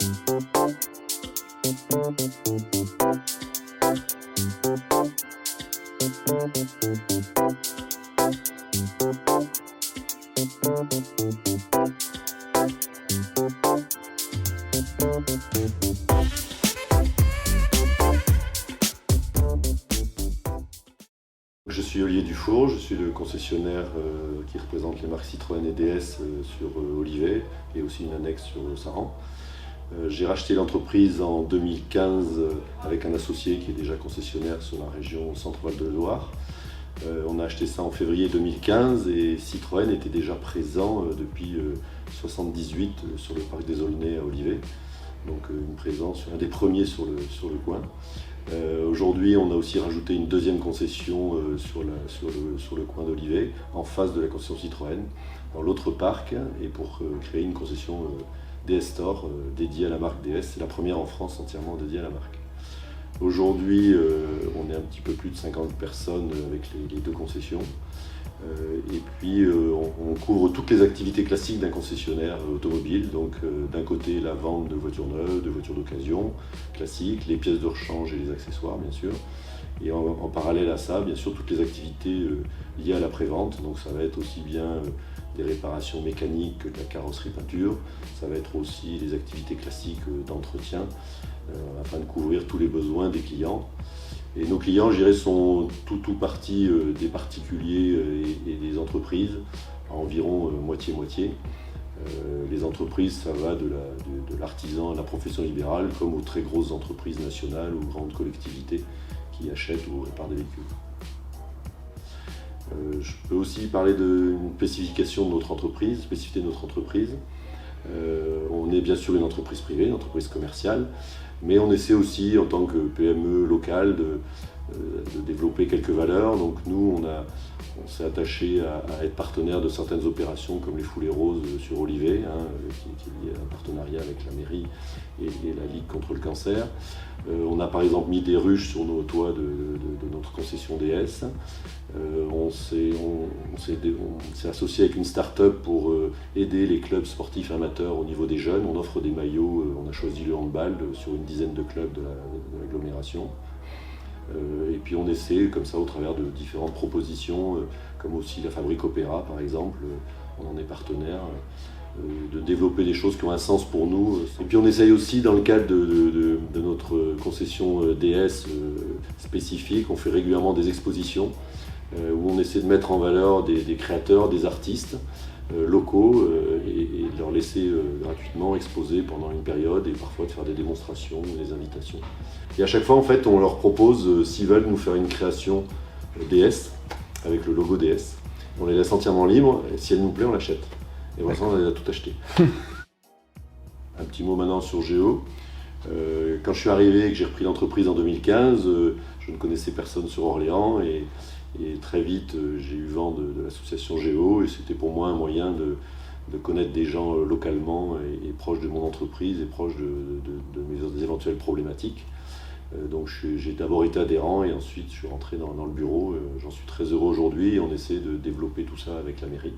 Je suis Olivier Dufour, je suis le concessionnaire qui représente les marques Citroën et DS sur Olivet et aussi une annexe sur Saran. J'ai racheté l'entreprise en 2015 avec un associé qui est déjà concessionnaire sur la région Centre-Val de Loire. On a acheté ça en février 2015 et Citroën était déjà présent depuis 1978 sur le parc des Aulnay à Olivet. Donc une présence, un des premiers sur le coin. Aujourd'hui, on a aussi rajouté une deuxième concession sur le coin d'Olivet, en face de la concession Citroën, dans l'autre parc, et pour créer une concession DS Store dédiée à la marque DS. C'est la première en France entièrement dédiée à la marque. Aujourd'hui, on est un petit peu plus de 50 personnes avec les deux concessions. Et puis on couvre toutes les activités classiques d'un concessionnaire automobile, donc d'un côté la vente de voitures neuves, de voitures d'occasion classiques, les pièces de rechange et les accessoires bien sûr, et en parallèle à ça bien sûr toutes les activités liées à la prévente, donc ça va être aussi bien des réparations mécaniques que de la carrosserie peinture, ça va être aussi les activités classiques d'entretien afin de couvrir tous les besoins des clients. Et nos clients, je dirais, sont tout partis des particuliers et des entreprises, à environ moitié-moitié. Les entreprises, ça va de l'artisan à la profession libérale, comme aux très grosses entreprises nationales ou grandes collectivités qui achètent ou réparent des véhicules. Je peux aussi parler d'une spécification de notre entreprise, spécificité de notre entreprise. On est bien sûr une entreprise privée, une entreprise commerciale, mais on essaie aussi en tant que PME locale de développer quelques valeurs. Donc nous, on s'est attaché à être partenaire de certaines opérations comme les Foulées Roses sur Olivet, qui est lié à un partenariat avec la mairie et la Ligue contre le cancer. On a par exemple mis des ruches sur nos toits de notre concession DS. On s'est associé avec une start-up pour aider les clubs sportifs amateurs au niveau des jeunes. On offre des maillots, on a choisi le handball sur une dizaine de clubs de l'agglomération. Et puis on essaie comme ça au travers de différentes propositions, comme aussi la Fabrique Opéra par exemple, on en est partenaire, de développer des choses qui ont un sens pour nous. Et puis on essaye aussi dans le cadre de notre concession DS spécifique, on fait régulièrement des expositions où on essaie de mettre en valeur des créateurs, des artistes locaux et de leur laisser gratuitement exposer pendant une période et parfois de faire des démonstrations, des invitations. Et à chaque fois, en fait, on leur propose, s'ils veulent nous faire une création DS, avec le logo DS, on les laisse entièrement libres, et si elle nous plaît, on l'achète. Et pour l'instant, on a tout acheté. Un petit mot maintenant sur Géo. Quand je suis arrivé et que j'ai repris l'entreprise en 2015, je ne connaissais personne sur Orléans, et très vite, j'ai eu vent de l'association Géo, et c'était pour moi un moyen de connaître des gens localement et proches de mon entreprise et proches de mes éventuelles problématiques. Donc j'ai d'abord été adhérent et ensuite je suis rentré dans le bureau. J'en suis très heureux aujourd'hui et on essaie de développer tout ça avec la mairie.